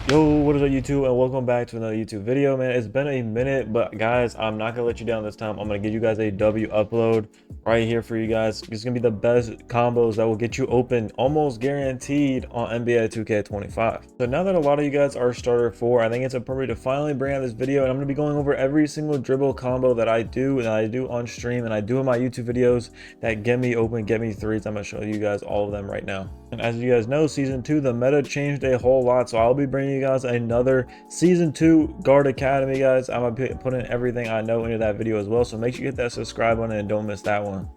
Yo, what is up YouTube, and welcome back to another YouTube video, man. It's been a minute, but guys, I'm not gonna let you down this time. I'm gonna give you guys a W upload right here for you guys. It's gonna be the best combos that will get you open, almost guaranteed, on NBA 2K25. So now that a lot of you guys are starter 4, I think it's appropriate to finally bring out this video, and I'm gonna be going over every single dribble combo that I do on stream, and I do in my YouTube videos that get me open, get me threes. I'm gonna show you guys all of them right now. And as you guys know, season 2, the meta changed a whole lot, so I'll be bringing you guys another season 2 guard academy, guys. I'm gonna be putting everything I know into that video as well, so make sure you hit that subscribe button and don't miss that one.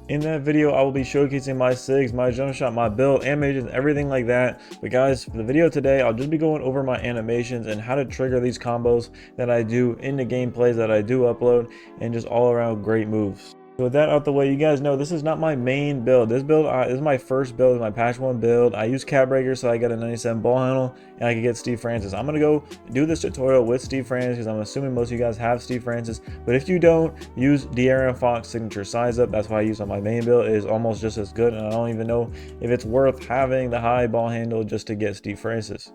In that video, I will be showcasing my Sigs, my jump shot, my build, animations, everything like that. But guys, for the video today, I'll just be going over my animations and how to trigger these combos that I do in the gameplays that I do upload, and just all around great moves. So with that out the way, you guys know this is not my main build. This build is my first build, my patch 1 build. I use cap breaker so I get a 97 ball handle and I can get Steve Francis. I'm gonna go do this tutorial with Steve Francis because I'm assuming most of you guys have Steve Francis. But if you don't, use De'Aaron Fox signature size up. That's what I use on my main build. It is almost just as good, and I don't even know if it's worth having the high ball handle just to get Steve Francis.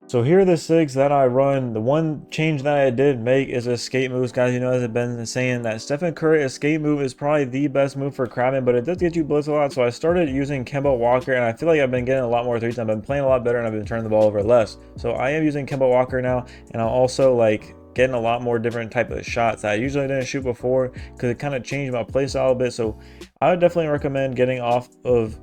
So here are the Sigs that I run. The one change that I did make is escape moves, guys. You know, as I've been saying, that Stephen Curry escape move is probably the best move for crabbing, but it does get you blitz a lot. So I started using Kemba Walker, and I feel like I've been getting a lot more threes. I've been playing a lot better, and I've been turning the ball over less. So I am using Kemba Walker now, and I'm also like getting a lot more different type of shots that I usually didn't shoot before because it kind of changed my play style a bit. So I would definitely recommend getting off of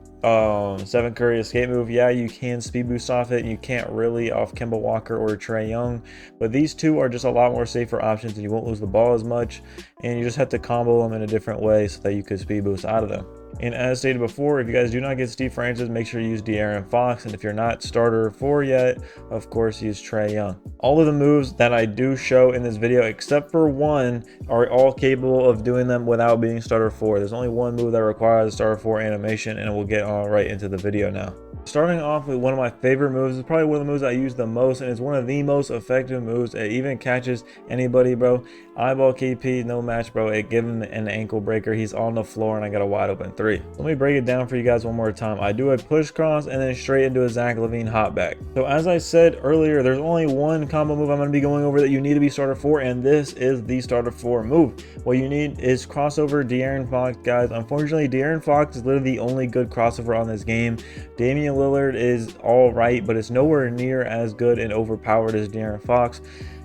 Stephen Curry escape move. Yeah, you can speed boost off it, and you can't really off Kemba Walker or Trae Young, but these two are just a lot more safer options, and you won't lose the ball as much, and you just have to combo them in a different way so that you could speed boost out of them. And as stated before, if you guys do not get Steve Francis, make sure you use De'Aaron Fox, and if you're not starter 4 yet, of course use Trae Young. All of the moves that I do show in this video, except for one, are all capable of doing them without being starter 4. There's only one move that requires a starter 4 animation, and we'll get on right into the video now. Starting off with one of my favorite moves, is probably one of the moves I use the most, and it's one of the most effective moves. It even catches anybody, bro. Eyeball KP, no match, bro. It gives him an ankle breaker. He's on the floor, and I got a wide open 3. Let me break it down for you guys one more time. I do a push cross and then straight into a Zach LaVine hop back. So as I said earlier, there's only one combo move I'm going to be going over that you need to be starter 4, and this is the starter 4 move. What you need is crossover De'Aaron Fox, guys. Unfortunately, De'Aaron Fox is literally the only good crossover on this game. Damian Lillard is all right, but it's nowhere near as good and overpowered as De'Aaron Fox.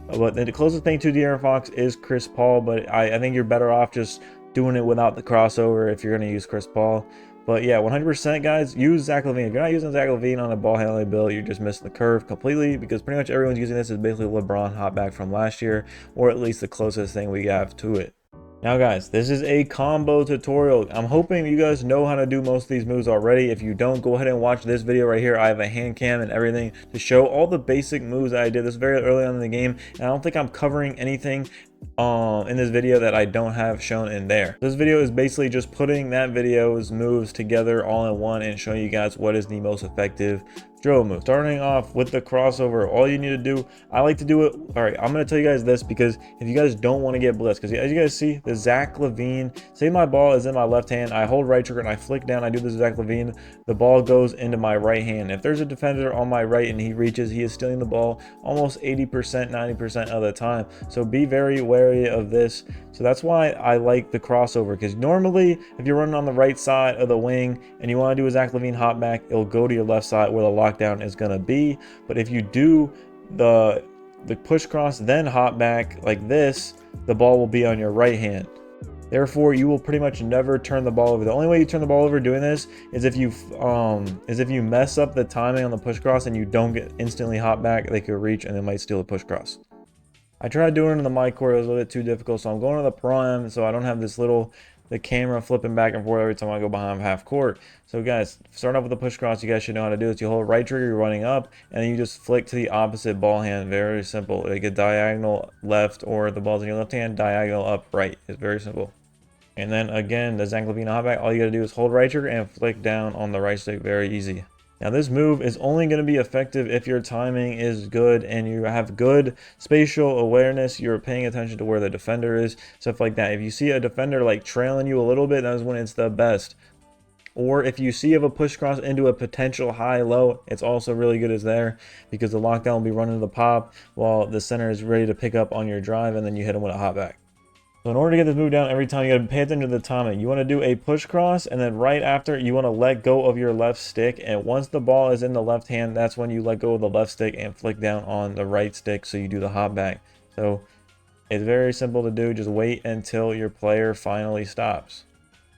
But the closest thing to De'Aaron Fox is Chris Paul, but I think you're better off just doing it without the crossover if you're going to use Chris Paul. But yeah, 100% guys, use Zach LaVine. If you're not using Zach LaVine on a ball handling build, you're just missing the curve completely, because pretty much everyone's using this as basically LeBron hop back from last year, or at least the closest thing we have to it. Now guys, this is a combo tutorial. I'm hoping you guys know how to do most of these moves already. If you don't, go ahead and watch this video right here. I have a hand cam and everything to show all the basic moves that I did this very early on in the game, and I don't think I'm covering anything in this video that I don't have shown in there. This video is basically just putting that video's moves together all in one and showing you guys what is the most effective dribble move. Starting off with the crossover, all you need to do, I like to do it. All right, I'm going to tell you guys this because if you guys don't want to get blitzed, because as you guys see, the Zach LaVine, say my ball is in my left hand, I hold right trigger and I flick down, I do the Zach LaVine, the ball goes into my right hand. If there's a defender on my right and he reaches, he is stealing the ball almost 80%, 90% of the time. So be very wary of this. So that's why I like the crossover, because normally if you're running on the right side of the wing and you want to do a Zach LaVine hop back, it'll go to your left side where the lockdown is going to be. But if you do the push cross then hop back like this, the ball will be on your right hand. Therefore, you will pretty much never turn the ball over. The only way you turn the ball over doing this is if you mess up the timing on the push cross and you don't get instantly hop back, they could reach and they might steal a push cross. I tried doing it in the mycareer, it was a little bit too difficult, so I'm going to the prime, so I don't have the camera flipping back and forth every time I go behind half court. So guys, start off with the push cross. You guys should know how to do it. You hold right trigger, you're running up, and then you just flick to the opposite ball hand. Very simple. Like a diagonal left, or the ball's in your left hand, diagonal up right. It's very simple. And then again, the Zach LaVine hop back, all you gotta do is hold right trigger and flick down on the right stick. Very easy. Now this move is only going to be effective if your timing is good and you have good spatial awareness, you're paying attention to where the defender is, stuff like that. If you see a defender like trailing you a little bit, that is when it's the best. Or if you see of a push cross into a potential high-low, it's also really good as there, because the lockdown will be running to the pop while the center is ready to pick up on your drive, and then you hit him with a hot back. So in order to get this move down every time, you got to pay attention to the timing. You want to do a push cross, and then right after, you want to let go of your left stick. And once the ball is in the left hand, that's when you let go of the left stick and flick down on the right stick, so you do the hop back. So it's very simple to do. Just wait until your player finally stops.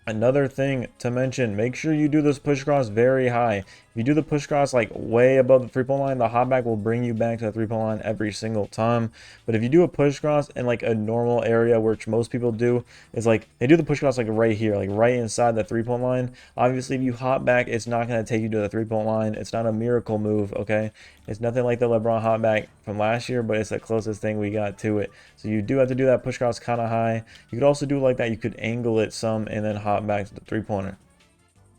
Another thing to mention, make sure you do this push cross very high. If you do the push cross like way above the 3-point line, the hop back will bring you back to the 3-point line every single time. But if you do a push cross in like a normal area, which most people do, is like they do the push cross like right here, like right inside the 3-point line. Obviously, if you hop back, it's not going to take you to the 3-point line. It's not a miracle move, okay? It's nothing like the LeBron hop back from last year, but it's the closest thing we got to it. So you do have to do that push cross kind of high. You could also do it like that. You could angle it some and then hop back to the 3-pointer.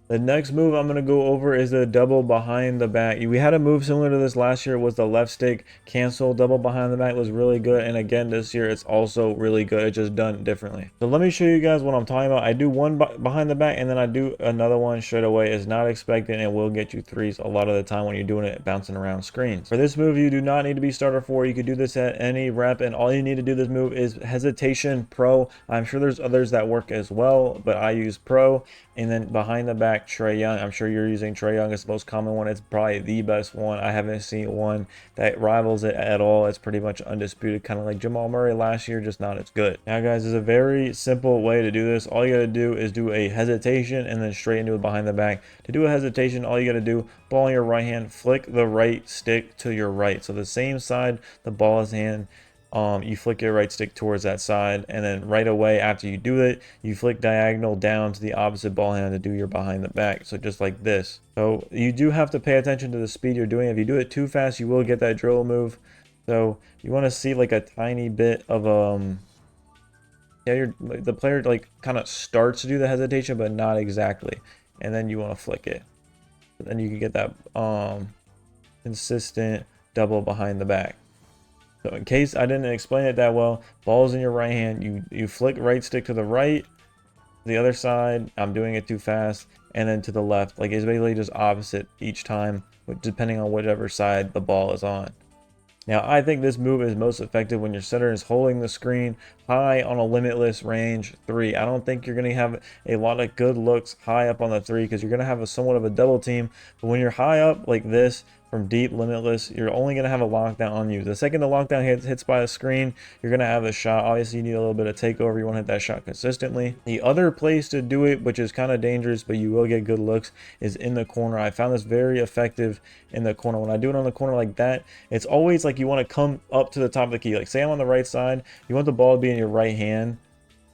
The next move I'm going to go over is the double behind the back. We had a move similar to this last year. It was the left stick cancel double behind the back. It was really good. And again, this year it's also really good. It's just done differently. So let me show you guys what I'm talking about. I do one behind the back and then I do another one straight away. It's not expected and it will get you threes a lot of the time when you're doing it bouncing around screens. For this move, you do not need to be starter 4. You could do this at any rep, and all you need to do this move is hesitation pro. I'm sure there's others that work as well, but I use pro. And then behind the back, Trae Young. I'm sure you're using Trae Young. It's the most common one. It's probably the best one. I haven't seen one that rivals it at all. It's pretty much undisputed, kind of like Jamal Murray last year, just not as good. Now, guys, there's a very simple way to do this. All you got to do is do a hesitation and then straight into it behind the back. To do a hesitation, all you got to do, ball in your right hand, flick the right stick to your right. So the same side the ball is in, you flick your right stick towards that side, and then right away after you do it, you flick diagonal down to the opposite ball hand to do your behind the back. So just like this. So you do have to pay attention to the speed you're doing. If you do it too fast, you will get that dribble move. So you want to see like a tiny bit of the player like kind of starts to do the hesitation, but not exactly, and then you want to flick it. Then you can get that consistent double behind the back. So in case I didn't explain it that well, ball's in your right hand, you flick right stick to the right, the other side, I'm doing it too fast, and then to the left. Like it's basically just opposite each time, depending on whichever side the ball is on. Now, I think this move is most effective when your center is holding the screen high on a limitless range 3. I don't think you're going to have a lot of good looks high up on the 3 because you're going to have somewhat of a double team. But when you're high up like this from deep limitless, you're only going to have a lockdown on you. The second the lockdown hits by a screen, you're going to have a shot. Obviously, you need a little bit of takeover. You want to hit that shot consistently. The other place to do it, which is kind of dangerous, but you will get good looks, is in the corner. I found this very effective in the corner. When I do it on the corner like that, it's always like you want to come up to the top of the key. Like say I'm on the right side, you want the ball to be in your right hand,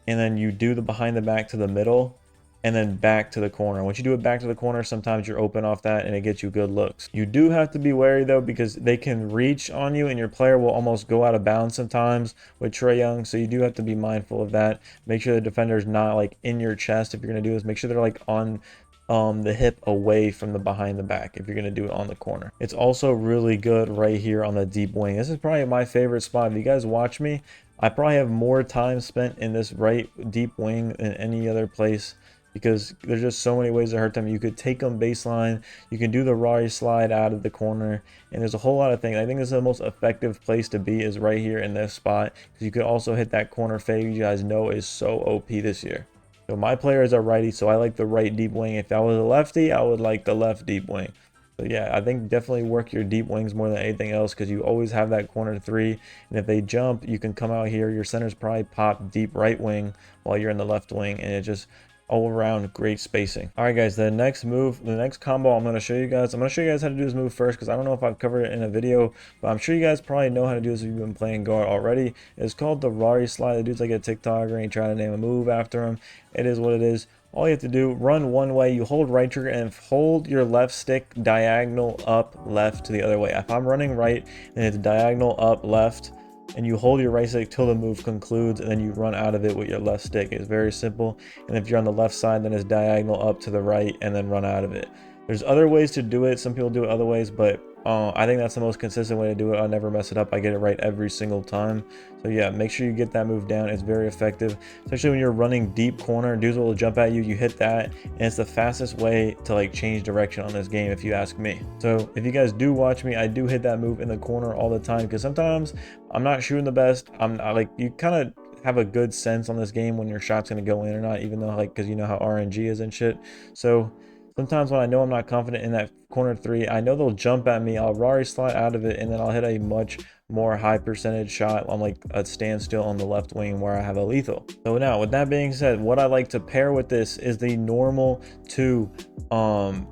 and then you do the behind the back to the middle, and then back to the corner. Once you do it back to the corner, sometimes you're open off that and it gets you good looks. You do have to be wary though, because they can reach on you and your player will almost go out of bounds sometimes with Trae Young. So you do have to be mindful of that. Make sure the defender is not like in your chest. If you're going to do this, make sure they're like on the hip away from the behind the back if you're going to do it on the corner. It's also really good right here on the deep wing. This is probably my favorite spot. If you guys watch me, I probably have more time spent in this right deep wing than any other place, because there's just so many ways to hurt them. You could take them baseline, you can do the Rari slide out of the corner, and there's a whole lot of things. I think this is the most effective place to be, is right here in this spot, because you could also hit that corner fade, you guys know is so OP this year. So my player is a righty, so I like the right deep wing. If I was a lefty, I would like the left deep wing. So yeah, I think definitely work your deep wings more than anything else, because you always have that corner 3, and if they jump, you can come out here. Your center's probably pop deep right wing while you're in the left wing, and it just all around great spacing. All right, guys, the next move, the next combo I'm going to show you guys. I'm going to show you guys how to do this move first, because I don't know if I've covered it in a video, but I'm sure you guys probably know how to do this if you've been playing guard already. It's called the Rari slide. The dude's like a TikToker and he trying to name a move after him. It is what it is. All you have to do, run one way, you hold right trigger and hold your left stick diagonal up left to the other way. If I'm running right and it's diagonal up left, and you hold your right stick till the move concludes, and then you run out of it with your left stick. It's very simple. And if you're on the left side, then it's diagonal up to the right and then run out of it. There's other ways to do it. Some people do it other ways, but I think that's the most consistent way to do it. I'll never mess it up. I get it right every single time. So yeah, make sure you get that move down. It's very effective, especially when you're running deep corner. Dudes will jump at you, you hit that, and it's the fastest way to like change direction on this game, if you ask me. So if you guys do watch me, I do hit that move in the corner all the time, because sometimes I'm not shooting the best. I'm like, you kind of have a good sense on this game when your shot's going to go in or not, even though like, because you know how RNG is and shit. So sometimes when I know I'm not confident in that corner three, I know they'll jump at me. I'll Rari slide out of it, and then I'll hit a much more high percentage shot on like a standstill on the left wing where I have a lethal. So now, with that being said, what I like to pair with this is the normal 2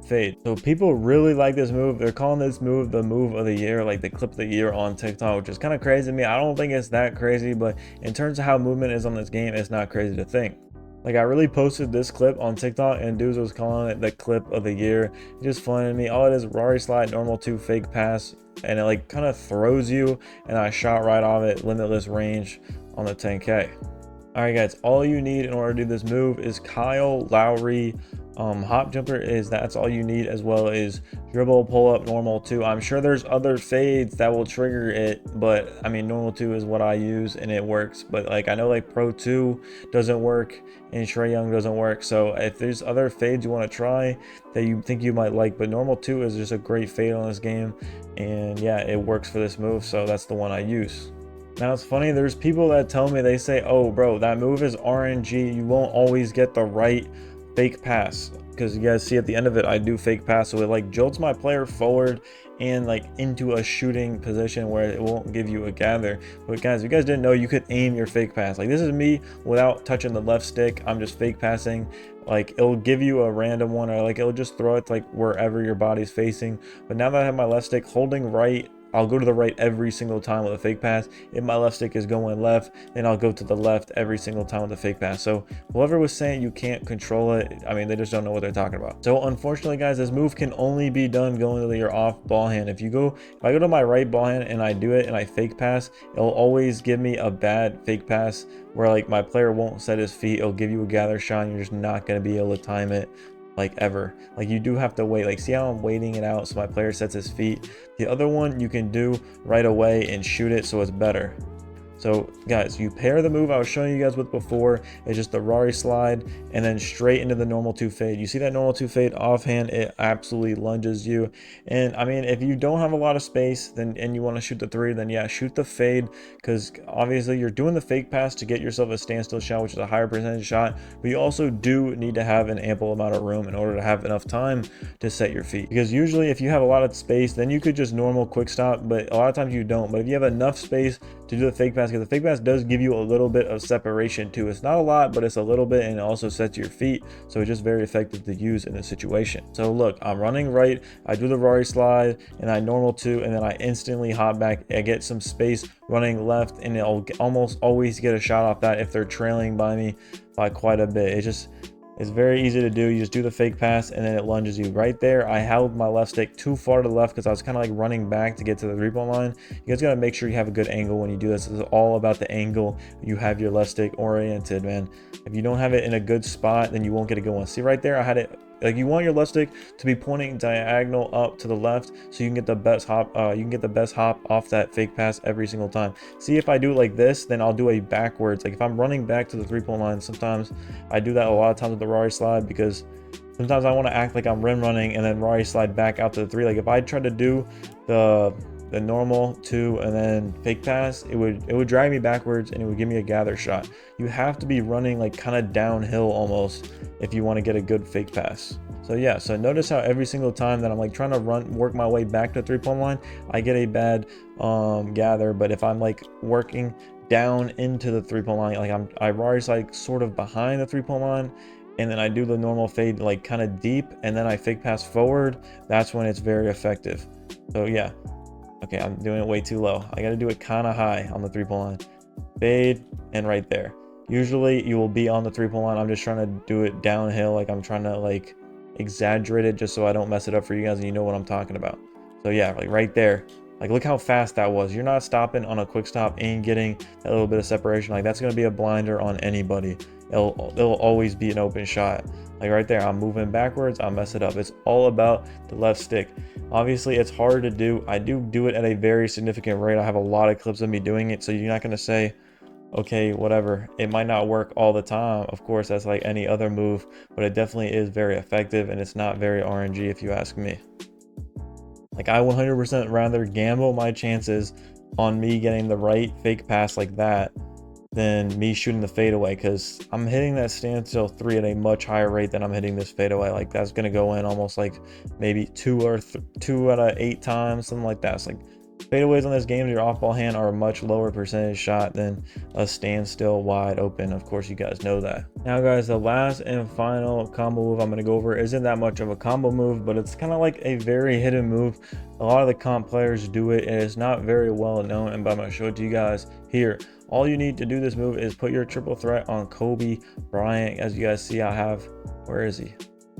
fade. So people really like this move. They're calling this move the move of the year, like the clip of the year on TikTok, which is kind of crazy to me. I don't think it's that crazy, but in terms of how movement is on this game, it's not crazy to think. Like, I really posted this clip on TikTok, and dudes was calling it the clip of the year. It's just funny to me. All it is, Rari slide, normal 2 fake pass, and it like kind of throws you, and I shot right off it, limitless range on the 10K. All right, guys, all you need in order to do this move is Kyle Lowry hop jumper. That's all you need, as well as dribble, pull up, normal 2. I'm sure there's other fades that will trigger it, but I mean, normal 2 is what I use and it works. But like, I know like Pro 2 doesn't work and Trey Young doesn't work. So if there's other fades you want to try that you think you might like, but normal 2 is just a great fade on this game, and yeah, it works for this move, so that's the one I use. Now it's funny, there's people that tell me, they say, oh bro, that move is RNG, you won't always get the right fake pass, because you guys see at the end of it, I do fake pass, so it like jolts my player forward and like into a shooting position where it won't give you a gather. But guys, if you guys didn't know, you could aim your fake pass. Like, this is me without touching the left stick. I'm just fake passing. Like, it'll give you a random one, or like it'll just throw it to like wherever your body's facing. But now that I have my left stick holding right, I'll go to the right every single time with a fake pass. If my left stick is going left, then I'll go to the left every single time with a fake pass. So whoever was saying you can't control it, I mean, they just don't know what they're talking about. So unfortunately, guys, this move can only be done going to your off ball hand. If I go to my right ball hand and I do it and I fake pass, it'll always give me a bad fake pass where like my player won't set his feet. It'll give you a gather shot and you're just not going to be able to time it like ever. Like, you do have to wait. Like, see how I'm waiting it out so my player sets his feet? The other one you can do right away and shoot it, so it's better. So guys, you pair the move I was showing you guys with before. It's just the Rari slide and then straight into the normal 2 fade. You see that normal 2 fade offhand, it absolutely lunges you. And I mean, if you don't have a lot of space and you want to shoot the 3, then yeah, shoot the fade, because obviously you're doing the fake pass to get yourself a standstill shot, which is a higher percentage shot, but you also do need to have an ample amount of room in order to have enough time to set your feet. Because usually if you have a lot of space, then you could just normal quick stop, but a lot of times you don't. But if you have enough space to do the fake pass, because the fake pass does give you a little bit of separation too. It's not a lot, but it's a little bit, and it also sets your feet, so it's just very effective to use in this situation. So look, I'm running right, I do the Rari slide and I normal 2, and then I instantly hop back. I get some space running left, and I'll almost always get a shot off that if they're trailing by me by quite a bit. It's very easy to do. You just do the fake pass and then it lunges you right there. I held my left stick too far to the left because I was kind of like running back to get to the 3-point line. You guys got to make sure you have a good angle when you do this. This is all about the angle you have your left stick oriented, man. If you don't have it in a good spot, then you won't get a good one. See right there, I had it like, you want your left stick to be pointing diagonal up to the left, so you can get the best hop. You can get the best hop off that fake pass every single time. See, if I do it like this, then I'll do a backwards. Like, if I'm running back to the 3-point line, sometimes I do that a lot of times with the Rari slide, because sometimes I want to act like I'm rim running and then Rari slide back out to the 3. Like, if I try to do the normal 2 and then fake pass, it would drag me backwards and it would give me a gather shot. You have to be running like kind of downhill almost if you want to get a good fake pass. So yeah, so notice how every single time that I'm like trying to work my way back to the 3-point line, I get a bad gather. But if I'm like working down into the 3-point line, like I Rari slide sort of behind the 3-point line, and then I do the normal fade like kind of deep, and then I fake pass forward, that's when it's very effective. So yeah. Okay, I'm doing it way too low. I got to do it kind of high on the 3-point line. Fade, and right there. Usually you will be on the 3-point line. I'm just trying to do it downhill. Like, I'm trying to like exaggerate it just so I don't mess it up for you guys and you know what I'm talking about. So yeah, like right there. Like, look how fast that was. You're not stopping on a quick stop and getting that little bit of separation. Like, that's going to be a blinder on anybody. It'll always be an open shot. Like right there, I'm moving backwards, I'll mess it up. It's all about the left stick. Obviously, it's hard to do. I do it at a very significant rate. I have a lot of clips of me doing it, so you're not going to say, okay, whatever. It might not work all the time. Of course, that's like any other move, but it definitely is very effective, and it's not very RNG if you ask me. Like, I 100% rather gamble my chances on me getting the right fake pass like that than me shooting the fadeaway, because I'm hitting that standstill 3 at a much higher rate than I'm hitting this fadeaway. Like, that's gonna go in almost like maybe 2 out of 8 times, something like that. It's like fadeaways on this game, your off-ball hand, are a much lower percentage shot than a standstill wide open. Of course, you guys know that. Now, guys, the last and final combo move I'm going to go over isn't that much of a combo move, but it's kind of like a very hidden move. A lot of the comp players do it, and it's not very well known, and I'm going to show it to you guys here. All you need to do this move is put your triple threat on Kobe Bryant. As you guys see, I have, where is he?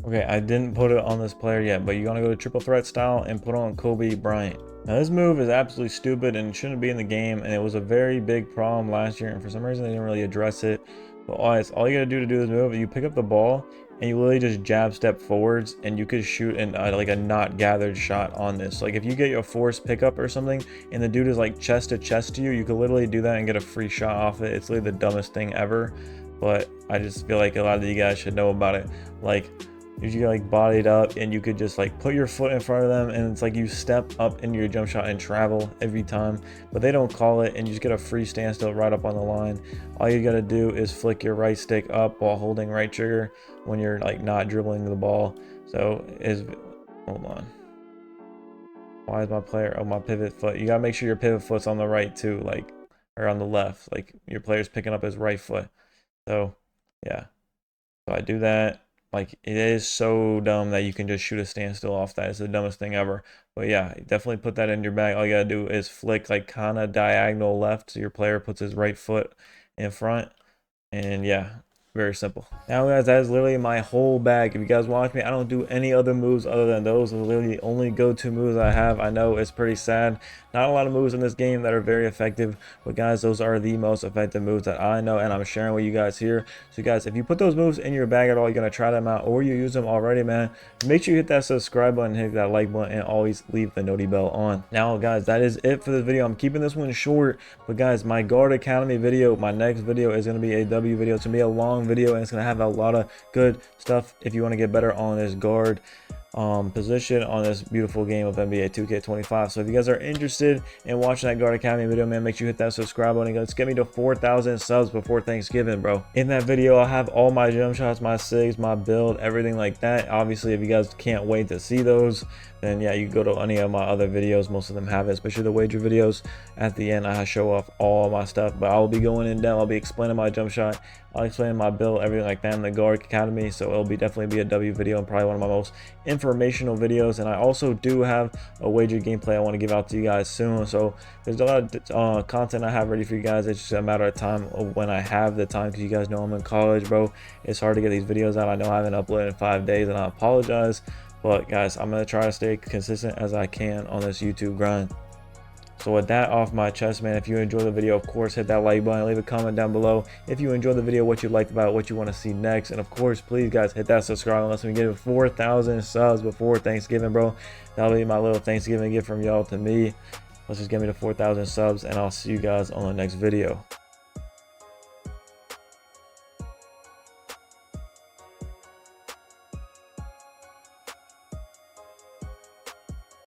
Okay, I didn't put it on this player yet, but you're going to go to triple threat style and put on Kobe Bryant. Now, this move is absolutely stupid and shouldn't be in the game, and it was a very big problem last year, and for some reason they didn't really address it. But all you gotta do to do this move is you pick up the ball and you literally just jab step forwards, and you could shoot like a not gathered shot on this. Like, if you get your forced pickup or something and the dude is like chest to chest to you, you could literally do that and get a free shot off it. It's literally the dumbest thing ever, but I just feel like a lot of you guys should know about it. Like, if you like bodied up and you could just like put your foot in front of them, and it's like you step up into your jump shot and travel every time, but they don't call it, and you just get a free standstill right up on the line. All you gotta do is flick your right stick up while holding right trigger when you're like not dribbling the ball. So hold on, why is my player, oh, my pivot foot, you gotta make sure your pivot foot's on the right too, like, or on the left, like your player's picking up his right foot. So yeah, so I do that. Like, it is so dumb that you can just shoot a standstill off that. It's the dumbest thing ever. But yeah, definitely put that in your bag. All you gotta do is flick like kind of diagonal left, so your player puts his right foot in front. And yeah, very simple. Now, guys, that is literally my whole bag. If you guys watch me, I don't do any other moves other than those. Are literally the only go-to moves I have. I know it's pretty sad. Not a lot of moves in this game that are very effective, but guys, those are the most effective moves that I know, and I'm sharing with you guys here. So guys, if you put those moves in your bag at all, you're gonna try them out, or you use them already, man, make sure you hit that subscribe button, hit that like button, and always leave the noti bell on. Now, guys, that is it for this video. I'm keeping this one short, but guys, my Guard Academy video, my next video, is gonna be a W video. It's gonna be a long video, and it's gonna have a lot of good stuff if you want to get better on this guard position on this beautiful game of NBA 2K25. So if you guys are interested in watching that Guard Academy video, man, make sure you hit that subscribe button. Let's get me to 4,000 subs before Thanksgiving, bro. In that video, I'll have all my jump shots, my sigs, my build, everything like that. Obviously, if you guys can't wait to see those, then yeah, you go to any of my other videos. Most of them have it, especially the wager videos. At the end, I show off all my stuff, but I will be going in depth. I'll be explaining my jump shot, I'll explain my build, everything like that in the Guard Academy. So it'll definitely be a W video, and probably one of my most informational videos. And I also do have a wager gameplay I want to give out to you guys soon. So there's a lot of content I have ready for you guys. It's just a matter of time of when I have the time, because you guys know I'm in college, bro. It's hard to get these videos out. I know I haven't uploaded in 5 days, and I apologize. But guys, I'm going to try to stay consistent as I can on this YouTube grind. So with that off my chest, man, if you enjoyed the video, of course, hit that like button, leave a comment down below if you enjoyed the video, what you liked about it, what you want to see next. And of course, please, guys, hit that subscribe unless we get 4,000 subs before Thanksgiving, bro. That'll be my little Thanksgiving gift from y'all to me. Let's just get me to 4,000 subs, and I'll see you guys on the next video.